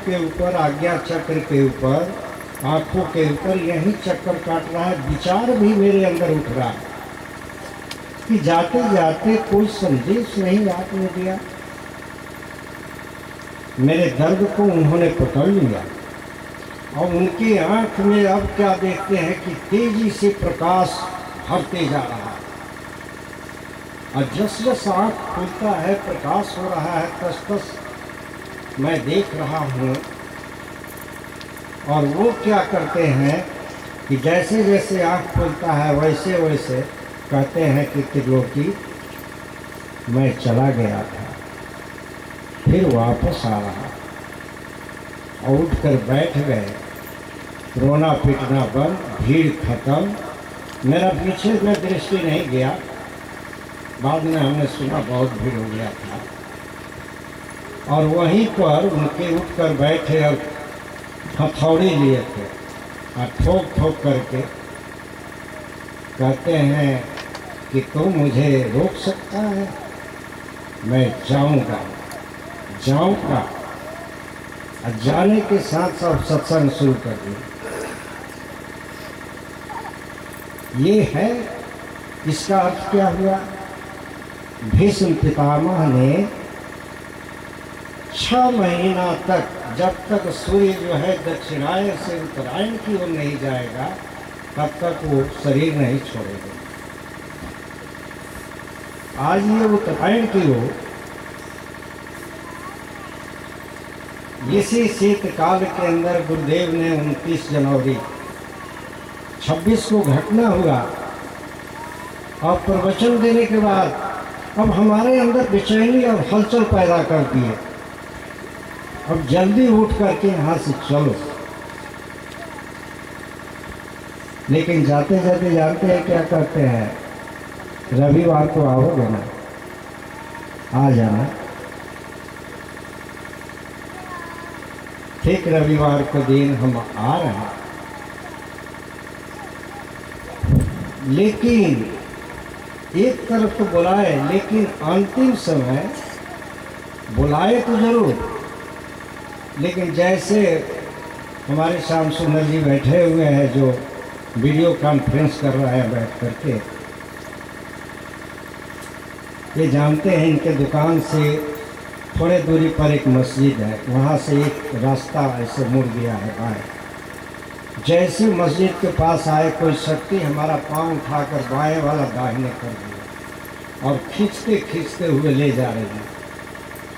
के ऊपर, आज्ञा चक्र के ऊपर, आंखों के ऊपर यही चक्कर काट रहा है। विचार भी मेरे अंदर उठ रहा है कि जाते जाते कोई संदेश नहीं आपने दिया। मेरे दर्द को उन्होंने पकड़ लिया और उनकी आंख में अब क्या देखते हैं कि तेजी से प्रकाश भरते जा रहा है। और जस जस आँख खुलता है, प्रकाश हो रहा है, तस तस मैं देख रहा हूँ। और वो क्या करते हैं कि जैसे जैसे आँख खुलता है वैसे वैसे कहते हैं कि त्रिलोकी मैं चला गया था, फिर वापस आ रहा। और उठ कर बैठ गए, रोना पीटना बंद, भीड़ खत्म। मेरा पीछे में दृष्टि नहीं गया। बाद में हमने सुना बहुत भीड़ हो गया था। और वहीं पर उनके उठ कर बैठे और हथौड़ी लिए थे और ठोक ठोक करके कहते हैं कि तू मुझे रोक सकता है, मैं जाऊंगा जाऊंगा। और जाने के साथ साथ सत्संग शुरू कर दिया। ये है, इसका अर्थ क्या हुआ? भीष्म पितामह ने 6 महीना तक, जब तक सूर्य जो है दक्षिणायन से उत्तरायण की ओर नहीं जाएगा, तब तक वो शरीर नहीं छोड़ेगा। आज ये उत्तरायण की ओर, इसी शीतकाल के अंदर गुरुदेव ने 29 जनवरी 26 को घटना हुआ। और प्रवचन देने के बाद अब हमारे अंदर बेचैनी और हलचल पैदा कर दिए। अब जल्दी उठ करके यहाँ से चलो। लेकिन जाते जाते जानते हैं क्या करते हैं? रविवार को आओगे ना, आ जाना। ठीक रविवार को दिन हम आ रहे हैं, लेकिन एक तरफ तो बुलाए, लेकिन अंतिम समय बुलाए तो जरूर, लेकिन जैसे हमारे श्याम सुंदर जी बैठे हुए हैं जो वीडियो कॉन्फ्रेंस कर रहा है बैठ करके, ये जानते हैं इनके दुकान से थोड़े दूरी पर एक मस्जिद है, वहाँ से एक रास्ता ऐसे मुड़ गया है बाएं। जैसे मस्जिद के पास आए, कोई शक्ति हमारा पांव उठाकर बाएं वाला दाहिने कर दिया और खींचते खींचते हुए ले जा रहे हैं।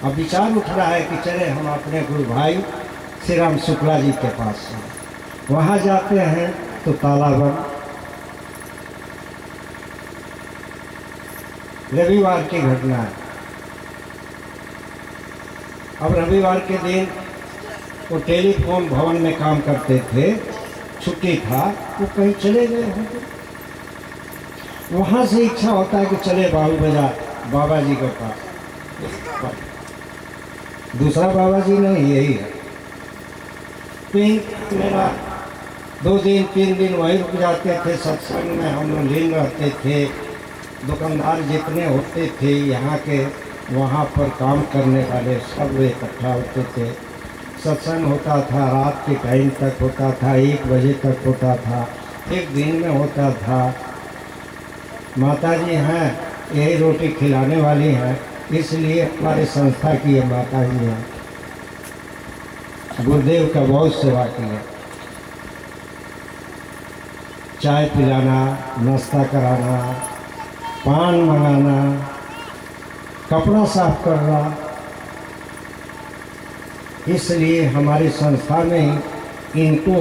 अब विचार उठ रहा है कि चले हम अपने गुरु भाई श्री राम शुक्ला जी के पास। वहाँ जाते हैं तो ताला बंद। रविवार की घटना है। अब रविवार के दिन वो टेलीफोन भवन में काम करते थे, छुट्टी था, वो कहीं चले गए होंगे। वहाँ से इच्छा होता है कि चले बाबू बाजार बाबा जी के पास। दूसरा बाबा जी नहीं, यही है। तो मेरा 2 दिन 3 दिन वहीं रुक जाते थे। सत्संग में हम लोग लीन रहते थे। दुकानदार जितने होते थे यहाँ के, वहाँ पर काम करने वाले सब इकट्ठा होते थे। सत्संग होता था, रात के टाइम तक होता था, 1 बजे तक होता था, फिर दिन में होता था। माता जी हैं, यही रोटी खिलाने वाली हैं, इसलिए हमारे संस्था की ये माता जी हैं। गुरुदेव का बहुत सेवा की है। चाय पिलाना, नाश्ता कराना, पान मंगाना, कपड़ा साफ करना। इसलिए हमारी संस्था में इनको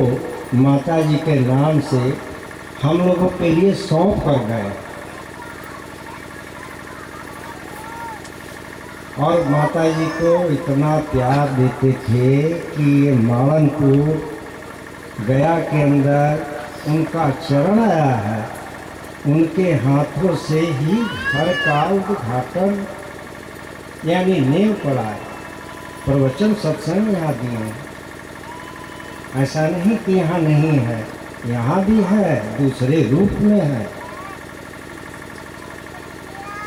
माता जी के नाम से हम लोगों के लिए सौंप कर गए। और माता जी को इतना प्यार देते थे कि ये मालनपुर गया के अंदर उनका चरण आया है, उनके हाथों से ही घर का उद्घाटन यानी नींव पड़ा है। प्रवचन सत्संग यहाँ दिए हैं। ऐसा नहीं कि यहाँ नहीं है, यहाँ भी है, दूसरे रूप में है।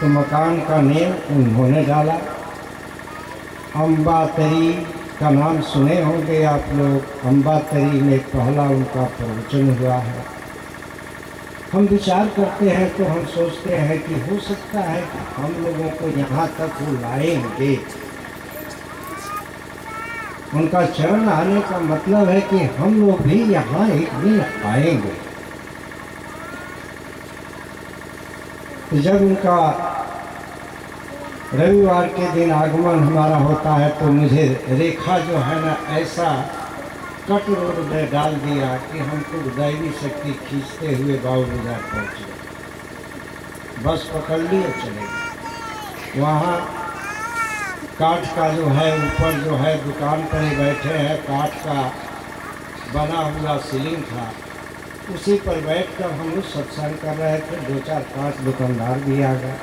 तो मकान का नींव उन्होंने डाला। अम्बा तेरी का नाम सुने होंगे आप लोग। अम्बातरी में पहला उनका प्रवचन हुआ है। हम विचार करते हैं तो हम सोचते हैं कि हो सकता है कि हम लोगों को यहाँ तक वो लाएंगे। उनका चरण आने का मतलब है कि हम लोग भी यहाँ एक दिन आएंगे। तो जब उनका रविवार के दिन आगमन हमारा होता है तो मुझे रेखा जो है ना ऐसा कट रोड में डाल दिया कि हमको दैवी शक्ति खींचते हुए बाबू बाजार पहुँचे। बस पकड़ लिए चले गए। वहाँ काठ का जो है ऊपर जो है दुकान पर ही बैठे हैं, काठ का बना हुआ सीलिंग था, उसी पर बैठकर हम लोग सत्संग कर रहे थे। 2 4 5 दुकानदार भी आ गए।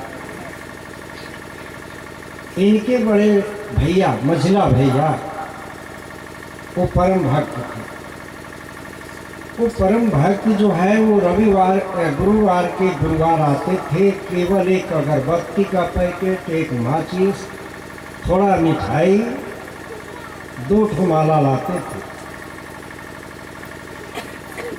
इनके बड़े भैया, मझला भैया, वो परम भक्त थे। वो परम भक्त जो है वो रविवार गुरुवार के गुरुवार आते थे। केवल एक अगरबत्ती का पैकेट, एक माचिस, थोड़ा मिठाई, 2 ठो माला लाते थे।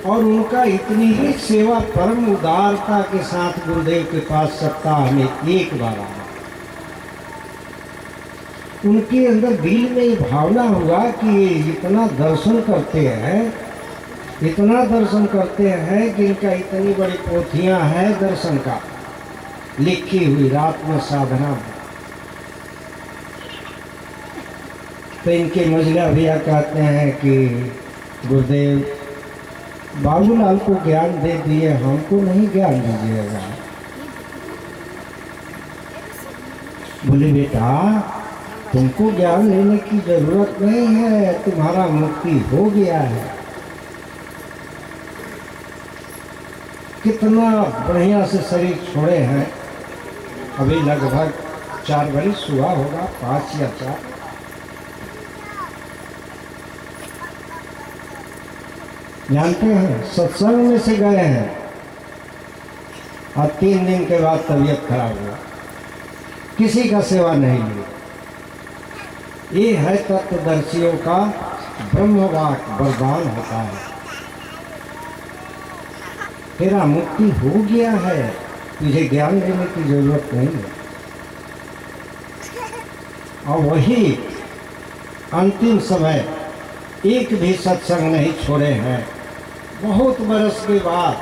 और उनका इतनी ही सेवा परम उदारता के साथ गुरुदेव के पास सप्ताह में एक बार आया। उनके अंदर दिल में ये भावना हुआ कि ये इतना दर्शन करते हैं, इतना दर्शन करते हैं कि इनका इतनी बड़ी पोथियां हैं दर्शन का लिखी हुई रात में साधना में। तो इनके मझला भैया कहते हैं कि गुरुदेव बाबूलाल को ज्ञान दे दिए, हमको नहीं ज्ञान दीजिएगा। बोले बेटा तुमको ज्ञान लेने की जरूरत नहीं है, तुम्हारा मुक्ति हो गया है। कितना बढ़िया से शरीर छोड़े हैं। अभी लगभग 4 वर्ष हुआ होगा, 5 या 4। जानते हैं सत्संग में से गए हैं और 3 दिन के बाद तबीयत खराब हुआ। किसी का सेवा नहीं ली। ये है तत्वदर्शियों का ब्रह्मवाक वरदान होता है। तेरा मुक्ति हो गया है, तुझे ज्ञान देने की जरूरत नहीं है। और वही अंतिम समय एक भी सत्संग नहीं छोड़े हैं। बहुत बरस के बाद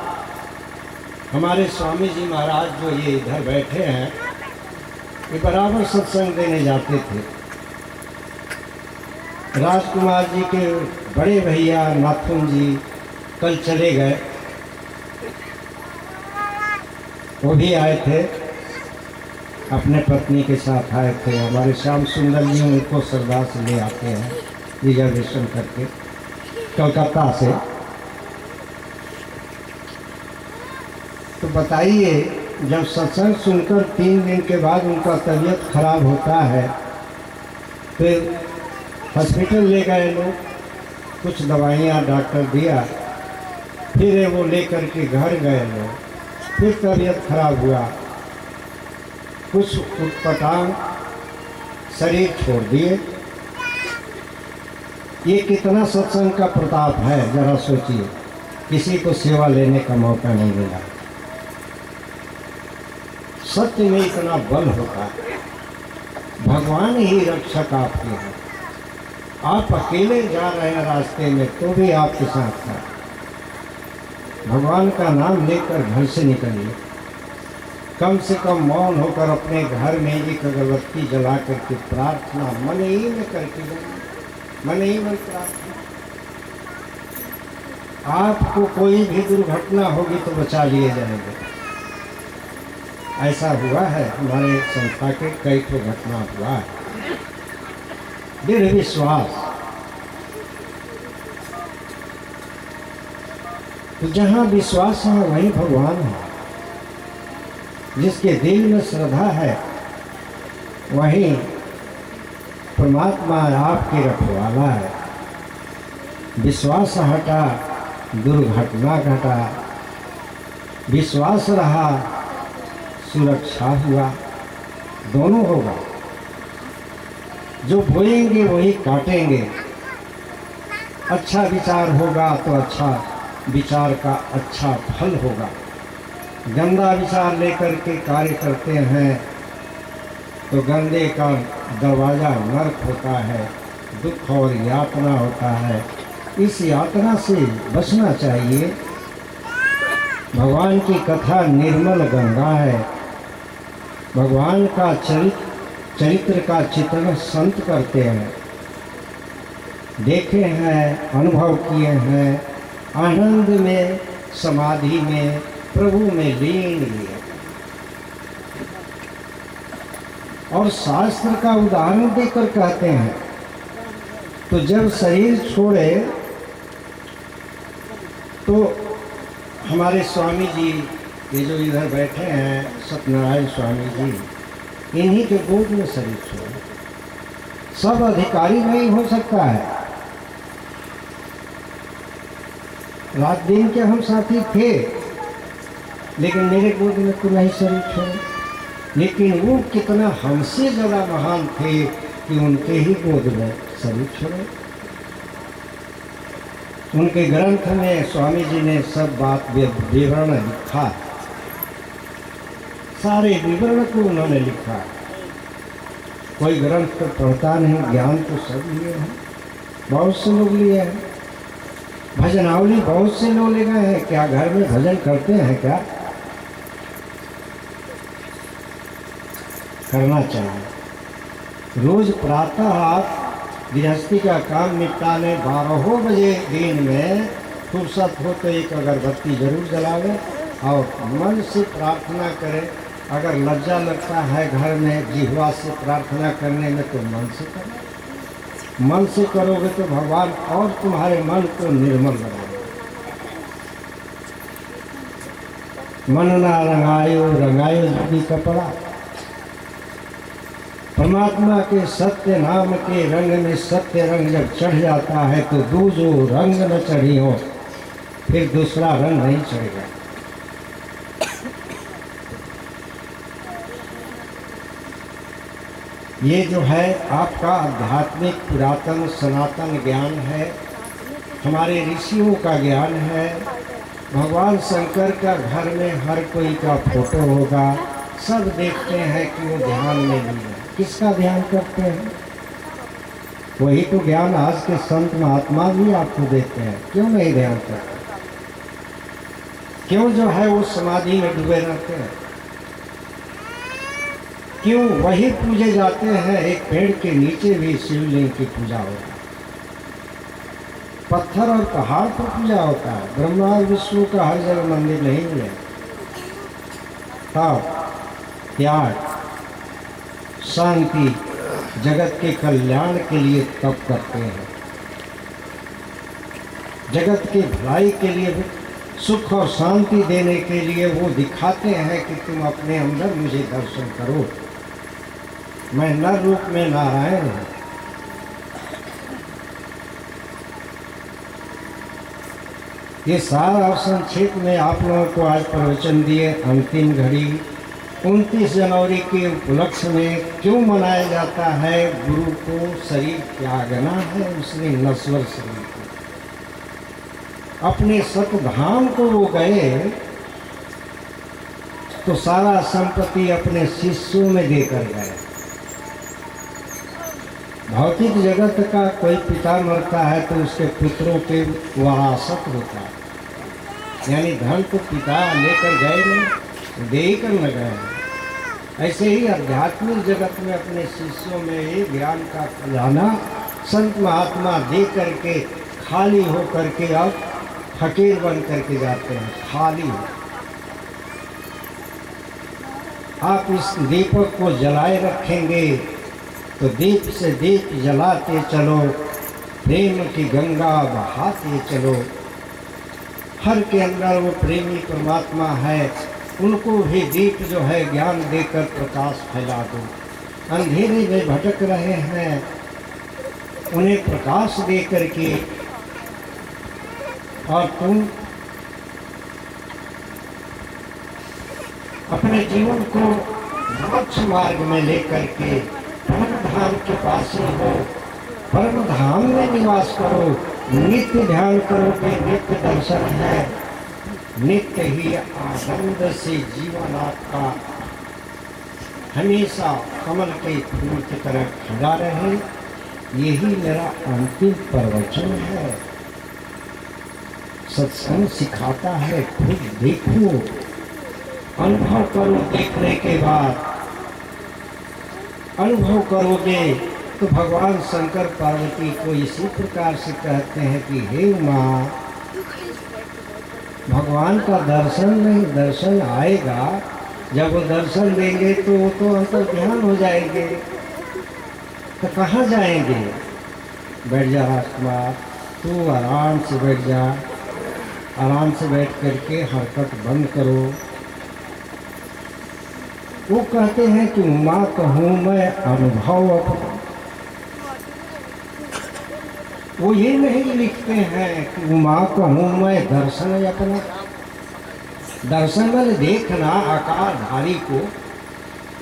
हमारे स्वामी जी महाराज जो ये इधर बैठे हैं, ये बराबर सत्संग देने जाते थे। राजकुमार जी के बड़े भैया नाथुन जी कल चले गए, वो भी आए थे, अपने पत्नी के साथ आए थे। हमारे श्याम सुंदर जी उनको सरदार से ले आते हैं रिजर्वेशन करके कलकत्ता से। तो बताइए जब सत्संग सुनकर 3 दिन के बाद उनका तबीयत खराब होता है, फिर हॉस्पिटल ले गए लोग, कुछ दवाइयाँ डॉक्टर दिया, फिर वो लेकर के घर गए लोग, फिर तबीयत खराब हुआ, कुछ उटपटांग शरीर छोड़ दिए। ये कितना सत्संग का प्रताप है, जरा सोचिए। किसी को सेवा लेने का मौका नहीं मिला। सत्य में इतना बल होता है। भगवान ही रक्षक आपके हैं। आप अकेले जा रहे हैं रास्ते में तो भी आपके साथ है। भगवान का नाम लेकर घर से निकलिए। कम से कम मौन होकर अपने घर में एक अगरबत्ती जला करके प्रार्थना मन ही में करके जाइए, मन ही में प्रार्थना। आपको कोई भी दुर्घटना होगी तो बचा लिए जाएंगे। ऐसा हुआ है, हमारे संस्था के कई तो घटना हुआ है। दृढ़ विश्वास। तो जहाँ विश्वास है वहीं भगवान है। जिसके दिल में श्रद्धा है वहीं परमात्मा आपके रखवाला है। विश्वास हटा दुर्घटना घटा, विश्वास रहा सुरक्षा हुआ, दोनों होगा। जो बोएंगे वही काटेंगे। अच्छा विचार होगा तो अच्छा विचार का अच्छा फल होगा। गंदा विचार लेकर के कार्य करते हैं तो गंदे का दरवाज़ा नरक होता है, दुख और यातना होता है। इस यातना से बचना चाहिए। भगवान की कथा निर्मल गंगा है। भगवान का चरित्र का चित्रण संत करते हैं, देखे हैं, अनुभव किए हैं, आनंद में, समाधि में, प्रभु में लीन लिए। और शास्त्र का उदाहरण देकर कहते हैं, तो जब शरीर छोड़े तो हमारे स्वामी जी, ये जो इधर बैठे हैं सत्यनारायण स्वामी जी, इन्हीं के गोद में शरीर छोड़े। सब अधिकारी नहीं हो सकता है। रात दिन के हम साथी थे, लेकिन मेरे गोद में तो नहीं शरीर छोड़े। लेकिन वो कितना हमसे ज़्यादा महान थे कि उनके ही गोद में शरीर छोड़े। उनके ग्रंथ में स्वामी जी ने सब बात विवरण लिखा, सारे विवरण को उन्होंने लिखा। कोई ग्रंथ तो पढ़ता नहीं, ज्ञान तो सब लिए हैं, बहुत से लोग लिए हैं। भजनावली बहुत से लोग ले गए हैं। क्या घर में भजन करते हैं? क्या करना चाहिए। रोज प्रातः आप गृहस्थी का काम निपटाने 12 बजे दिन में फुर्सत हो तो एक अगरबत्ती जरूर जलावे और मन से प्रार्थना करें। अगर लज्जा लगता है घर में जिह्वा से प्रार्थना करने में तो मन से करो। मन से करोगे तो भगवान और तुम्हारे मन को निर्मल बनाएंगे। मन ना रंगायो रंगायो भी कपड़ा। परमात्मा के सत्य नाम के रंग में सत्य रंग जब चढ़ जाता है तो दूजो रंग न चढ़ी हो, फिर दूसरा रंग नहीं चढ़ेगा। ये जो है आपका आध्यात्मिक पुरातन सनातन ज्ञान है, हमारे ऋषियों का ज्ञान है। भगवान शंकर का घर में हर कोई का फोटो होगा, सब देखते हैं कि वो ध्यान में नहीं है। किसका ध्यान करते हैं? वही तो ज्ञान आज के संत महात्मा भी आपको देते हैं। क्यों नहीं ध्यान करते? क्यों जो है वो समाधि में डूबे रहते हैं? क्यों वही पूजे जाते हैं? एक पेड़ के नीचे भी शिवलिंग की पूजा होती है, पत्थर और पहाड़ पर पूजा होता है। ब्रह्मा विष्णु का हर जगह मंदिर नहीं है। तब त्याग, शांति, जगत के कल्याण के लिए तप करते हैं, जगत के भलाई के लिए, सुख और शांति देने के लिए वो दिखाते हैं कि तुम अपने अंदर मुझे दर्शन करो, मैं नर रूप में नारायण हूँ। ये सारा संक्षेप में आप लोगों को आज प्रवचन दिए। अंतिम घड़ी 29 जनवरी के उपलक्ष्य में क्यों मनाया जाता है? गुरु को शरीर त्यागना है, उसने नश्वर शरीर को, अपने सतधाम को वो गए तो सारा संपत्ति अपने शिष्यों में देकर गए। भौतिक जगत का कोई पिता मरता है तो उसके पुत्रों के वरासत होता है, यानी धन को पिता लेकर गए नहीं, दे ही कर न गए। ऐसे ही आध्यात्मिक जगत में अपने शिष्यों में ये ज्ञान का खजाना संत महात्मा दे करके खाली हो करके अब फकीर बन करके जाते हैं। खाली आप इस दीपक को जलाए रखेंगे तो दीप से दीप जलाते चलो, प्रेम की गंगा बहाते चलो। हर के अंदर वो प्रेमी परमात्मा है, उनको भी दीप जो है ज्ञान देकर प्रकाश फैला दो। अंधेरे में भटक रहे हैं, उन्हें प्रकाश दे करके और तुम अपने जीवन को मोक्ष मार्ग में लेकर के धाम के पास ही हो, परम धाम में निवास करो। नित्य ध्यान करोगे, नित्य दर्शन है, नित्य ही आनंद से जीवन आपका हमेशा कमल के फूल की तरह खिला रहे। यही मेरा अंतिम प्रवचन है। सत्संग सिखाता है, खुद देखो, अनुभव करो। देखने के बाद अनुभव करोगे तो भगवान शंकर पार्वती को इसी प्रकार से कहते हैं कि हे माँ, भगवान का दर्शन नहीं, दर्शन आएगा। जब वो दर्शन देंगे तो वो तो अंतर ध्यान हो जाएंगे, तो कहाँ जाएंगे? बैठ जा राजकुमार, तू आराम से बैठ जा। आराम से बैठ करके हरकत बंद करो। वो कहते हैं कि माँ कहूँ मैं अनुभव अपना। वो ये नहीं लिखते हैं कि माँ कहूँ मैं दर्शन अपना। दर्शन में देखना आकारधारी को,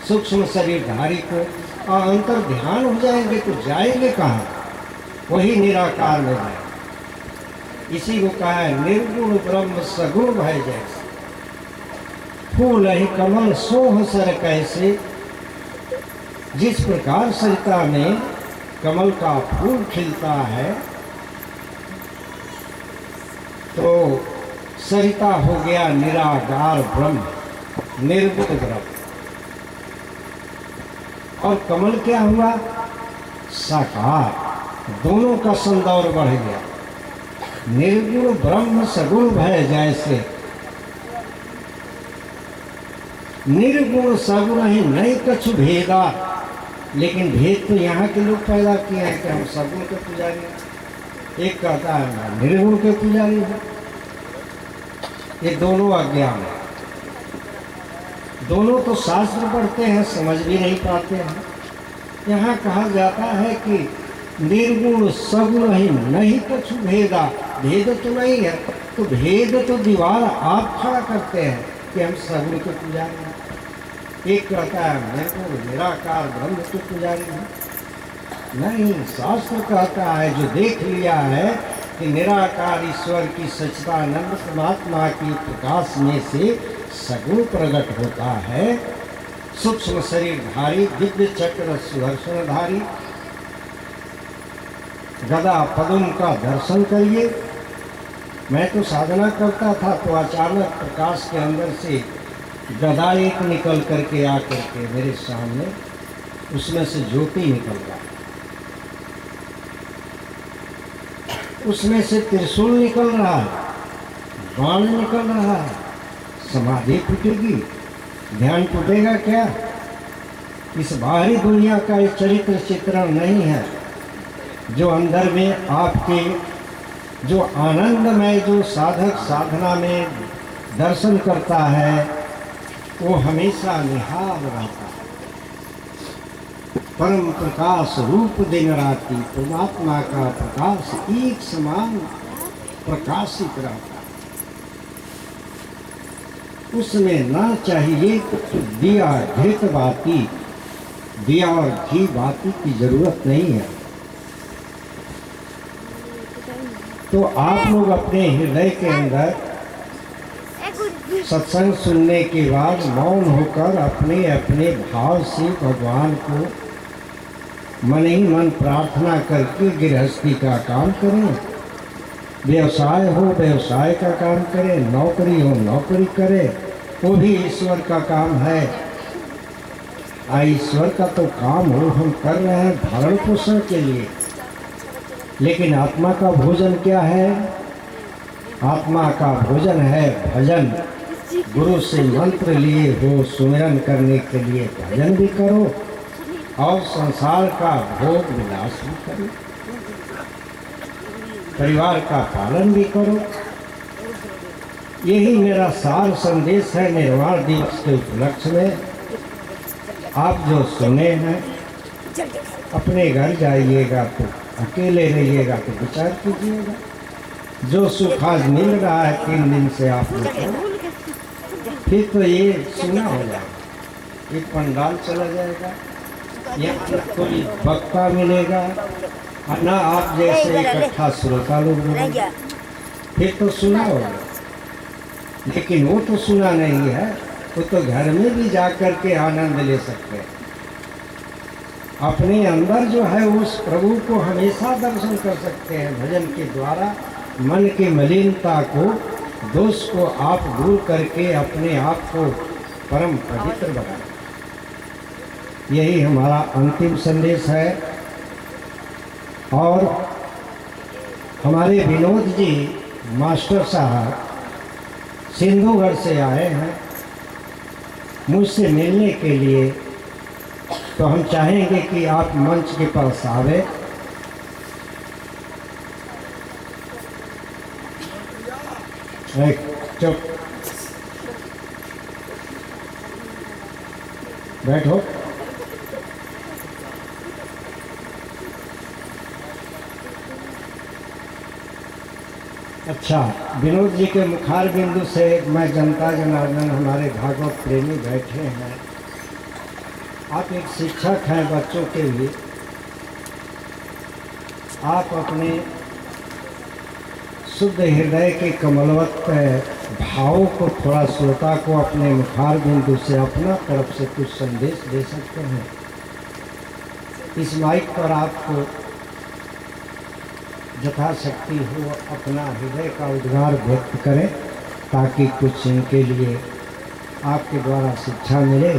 सूक्ष्म शरीरधारी को, और अंतर ध्यान हो जाएंगे तो जाएंगे कहाँ? वही निराकार में जाएंगे। इसी को कहा है निर्गुण ब्रह्म सगुण भय जैसे। फूल ही कमल सोह सर कैसे। जिस प्रकार सरिता में कमल का फूल खिलता है तो सरिता हो गया निराकार ब्रह्म, निर्गुण ब्रह्म। और कमल क्या हुआ? साकार। दोनों का संदौर बढ़ गया। निर्गुण ब्रह्म सगुण भय जैसे। निर्गुण सगुण ही नहीं कछु भेदा। लेकिन भेद तो यहाँ के लोग पैदा किए हैं कि हम सगुण के पुजारी हैं। एक कहता है मैं निर्गुण के पुजारी हूँ। ये दोनों अज्ञान है। दोनों तो शास्त्र पढ़ते हैं, समझ भी नहीं पाते हैं। यहाँ कहा जाता है कि निर्गुण सगुण ही नहीं कछु भेदा। भेद तो नहीं है, तो भेद तो दीवार आप खड़ा करते हैं कि हम सगुण के पुजारी हैं। एक कहता है निर्गुण निराकार ब्रह्म के पुजारी हैं। नहीं, शास्त्र कहता है जो देख लिया है कि निराकार ईश्वर की सच्चिदानंद परमात्मा की प्रकाश में से सगुण प्रकट होता है। सूक्ष्म शरीरधारी, दिव्य चक्र सुदर्शनधारी, गदा पद्म का दर्शन करिए। मैं तो साधना करता था तो अचानक प्रकाश के अंदर से गदा एक निकल करके आ करके मेरे सामने, उसमें से ज्योति निकल रहा, उसमें से त्रिशूल निकल रहा है, बाण निकल रहा है। समाधि टूटेगी, ध्यान टूटेगा क्या? इस बाहरी दुनिया का ये चरित्र चित्रण नहीं है। जो अंदर में आपके जो आनंदमय जो साधक साधना में दर्शन करता है वो हमेशा निहार रहता है। परम प्रकाश रूप दिन राति, परमात्मा का प्रकाश एक समान प्रकाशित रहता है। उसमें ना चाहिए तो दिया घृत बाती, दिया और घी बाती की जरूरत नहीं है। तो आप लोग अपने हृदय के अंदर सत्संग सुनने के बाद मौन होकर अपने अपने भाव से भगवान को मन ही मन प्रार्थना करके गृहस्थी का काम करें। व्यवसाय हो व्यवसाय का काम करें, नौकरी हो नौकरी करें, वो भी ईश्वर का काम है। ईश्वर का तो काम हो, हम कर रहे हैं भरण पोषण के लिए। लेकिन आत्मा का भोजन क्या है? आत्मा का भोजन है भजन। गुरु से मंत्र लिए हो, सुमिरन करने के लिए भजन भी करो और संसार का भोग विलास भी करो, परिवार का पालन भी करो। यही मेरा सार संदेश है निर्वाण दिवस के उपलक्ष्य में। आप जो सुने हैं अपने घर जाइएगा तो अकेले रहिएगा तो विचार कीजिएगा। जो सुख आज मिल रहा है 3 दिन से आप लोग को, फिर तो ये सुना हो जाएगा, एक पंडाल चला जाएगा, या कोई वक्ता मिलेगा और ना आप जैसे इकट्ठा श्रोता लोग मिलेंगे। फिर तो सुना होगा, लेकिन वो तो सुना नहीं है, वो तो घर में भी जा कर के आनंद ले सकते हैं। अपने अंदर जो है उस प्रभु को हमेशा दर्शन कर सकते हैं। भजन के द्वारा मन की मलिनता को, दोष को आप दूर करके अपने आप को परम पवित्र बनाएं। यही हमारा अंतिम संदेश है। और हमारे विनोद जी मास्टर साहब सिंधुगढ़ से आए हैं मुझसे मिलने के लिए, तो हम चाहेंगे कि आप मंच के पास आवे। चुप बैठो। अच्छा, विनोद जी के मुखार बिंदु से मैं जनता जनार्दन हमारे भागवत प्रेमी बैठे हैं। आप एक शिक्षक हैं बच्चों के लिए। आप अपने शुद्ध हृदय के कमलवत भावों को थोड़ा श्रोता को अपने मुखार बिंदु से अपना तरफ से कुछ संदेश दे सकते हैं। इस माइक पर आपको यथाशक्ति हो अपना हृदय का उद्गार व्यक्त करें, ताकि कुछ इनके लिए आपके द्वारा शिक्षा मिले।